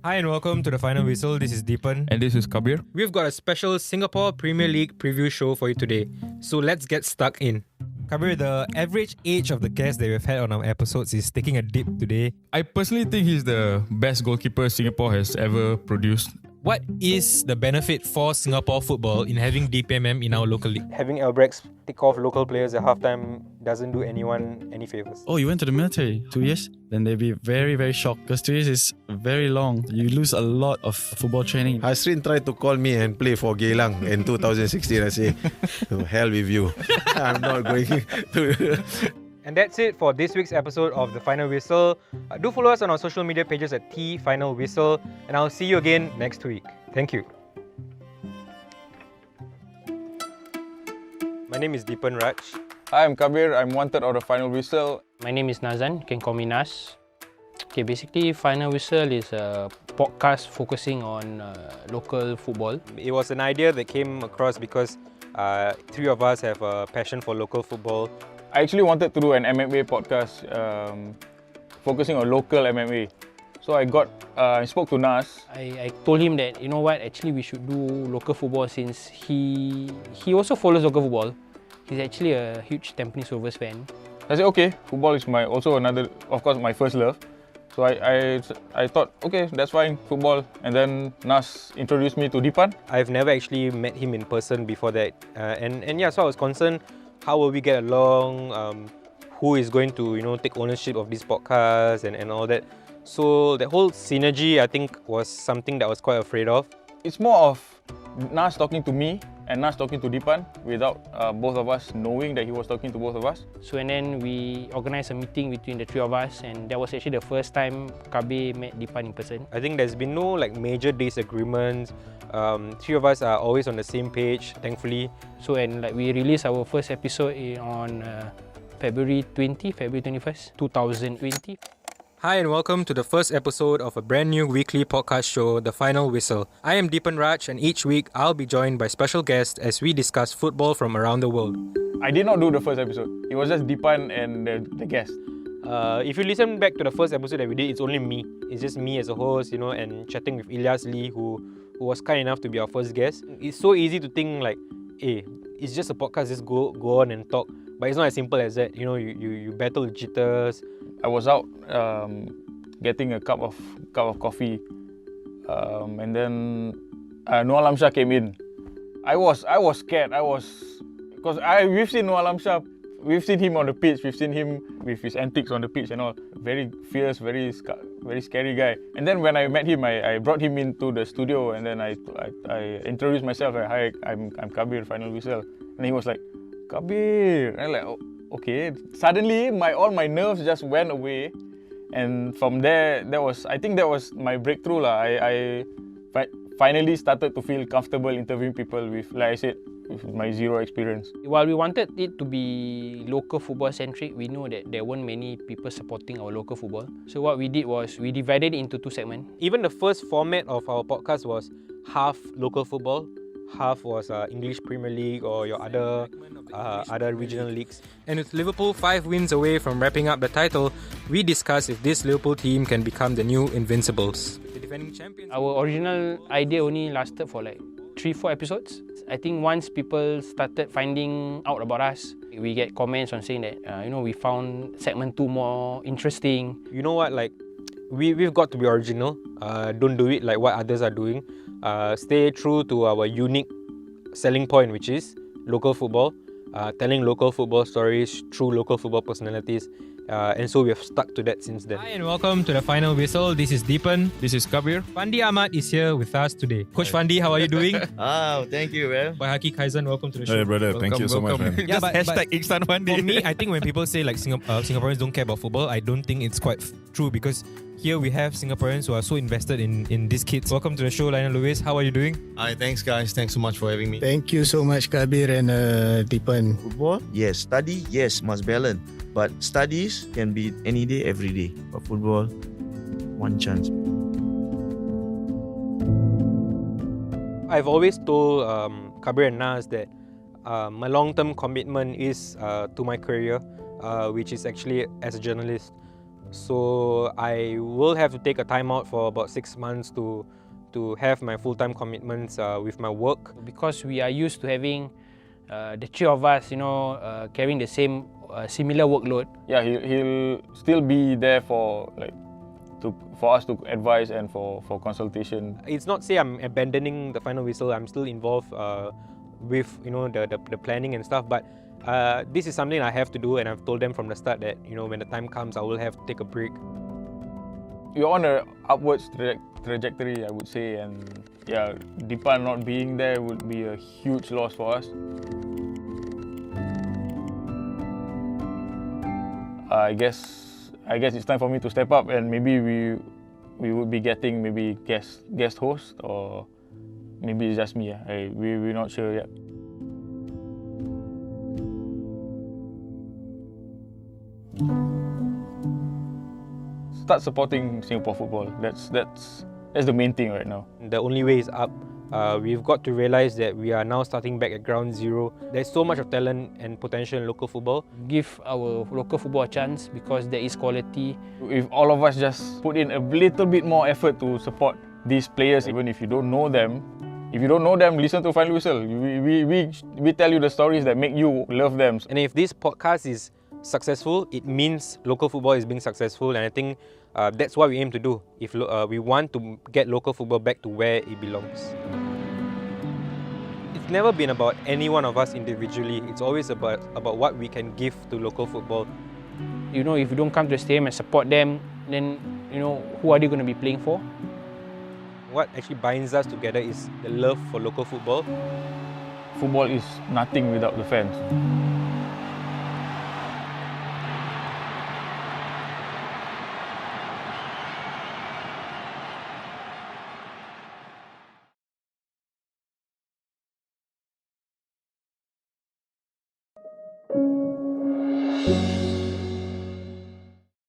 Hi and welcome to the Final Whistle. This is Deepan. And this is Kabir. We've got a special Singapore Premier League preview show for you today. So let's get stuck in. Kabir, the average age of the guests that we've had on our episodes is taking a dip today. I personally think he's the best goalkeeper Singapore has ever produced. What is the benefit for Singapore football in having DPMM in our local league? Having Albrechts take off local players at halftime doesn't do anyone any favours. Oh, you went to the military 2 years? Then they'd be very, very shocked because 2 years is very long. You lose a lot of football training. Hasrin tried to call me and play for Geylang in 2016. I say, to hell with you. I'm not going to... And that's it for this week's episode of The Final Whistle. Do follow us on our social media pages at @finalwhistle, and I'll see you again next week. Thank you. My name is Deepan Raj. Hi, I'm Kabir. I'm wanted on the Final Whistle. My name is Nazan, you can call me Nas. Okay, basically Final Whistle is a podcast focusing on local football. It was an idea that came across because three of us have a passion for local football. I actually wanted to do an MMA podcast focusing on local MMA. So I spoke to Nas. I told him that, you know what, actually we should do local football since he also follows local football. He's actually a huge Tampines Rovers fan. I said, okay, football is of course, my first love. So I thought, okay, that's fine, football. And then Nas introduced me to Deepan. I've never actually met him in person before that. So I was concerned, how will we get along? Who is going to, take ownership of this podcast and all that? So that whole synergy, I think, was something that I was quite afraid of. It's more of Nas talking to me and Nas talking to Deepan without both of us knowing that he was talking to both of us. So and then we organised a meeting between the three of us, and that was actually the first time Kabir met Deepan in person. I think there's been no major disagreements. Three of us are always on the same page, thankfully. So and we released our first episode on February 21st, 2020. Hi and welcome to the first episode of a brand new weekly podcast show, The Final Whistle. I am Deepan Raj, and each week I'll be joined by special guests as we discuss football from around the world. I did not do the first episode. It was just Deepan and the guest. If you listen back to the first episode that we did, it's only me. It's just me as a host, and chatting with Ilyas Lee, who was kind enough to be our first guest. It's so easy to think hey, it's just a podcast, just go on and talk. But it's not as simple as that. You battle with jitters. I was out getting a cup of coffee, and then Noah Lamshah came in. I was scared. Because we've seen Noah Lamshah, we've seen him on the pitch, we've seen him with his antics on the pitch and all. Very fierce, very scary guy. And then when I met him, I brought him into the studio, and then I introduced myself. Hi, I'm Kabir, Final Whistle. And he was like, Kabir. And I'm like, oh, okay. Suddenly, all my nerves just went away, and from there, I think that was my breakthrough. I finally started to feel comfortable interviewing people with, like I said, with my zero experience. While we wanted it to be local football centric, we know that there weren't many people supporting our local football. So what we did was we divided it into two segments. Even the first format of our podcast was half local football, half was English Premier League or your other regional leagues. And with Liverpool 5 wins away from wrapping up the title, we discuss if this Liverpool team can become the new Invincibles. The defending champions. Our original idea only lasted for 3-4 episodes. I think once people started finding out about us, we get comments on saying that we found segment 2 more interesting. You know what, we've got to be original. Don't do it like what others are doing. Stay true to our unique selling point, which is local football, telling local football stories through local football personalities. And so we have stuck to that since then. Hi and welcome to the Final Whistle. This is Deepan. This is Kabir. Fandi Ahmad is here with us today. Coach Fandi, how are you doing? Thank you, man. Bahari Kaizan, welcome to the show. Hey, brother. Thank you so much, man. Yeah, but Iksan Fandi. for me, I think when people say Singaporeans don't care about football, I don't think it's quite true, because here we have Singaporeans who are so invested in these kids. Welcome to the show, Lionel Lewis. How are you doing? Hi, thanks guys. Thanks so much for having me. Thank you so much, Kabir and Deepan. Football? Yes. Study? Yes, must balance. But studies can be any day, every day. But football, one chance. I've always told Kabir and Nas that my long-term commitment is to my career, which is actually as a journalist. So I will have to take a time out for about 6 months to have my full-time commitments with my work. Because we are used to having the three of us, carrying the same similar workload. Yeah, he'll still be there for for us to advise and for consultation. It's not say I'm abandoning the final whistle. I'm still involved with the planning and stuff, but this is something I have to do, and I've told them from the start that when the time comes, I will have to take a break. You're on a upwards trajectory, I would say, and yeah, Dipan not being there would be a huge loss for us. I guess it's time for me to step up, and maybe we would be getting maybe guest host, or maybe it's just me. We're not sure yet. Start supporting Singapore football. That's the main thing right now. The only way is up. We've got to realize that we are now starting back at ground zero. There's so much of talent and potential in local football. Give our local football a chance because there is quality. If all of us just put in a little bit more effort to support these players, even if you don't know them, listen to Final Whistle. We tell you the stories that make you love them. And if this podcast is successful, it means local football is being successful, and I think that's what we aim to do. If we want to get local football back to where it belongs. It's never been about any one of us individually. It's always about what we can give to local football. If you don't come to the stadium and support them, then who are they going to be playing for? What actually binds us together is the love for local football. Football is nothing without the fans.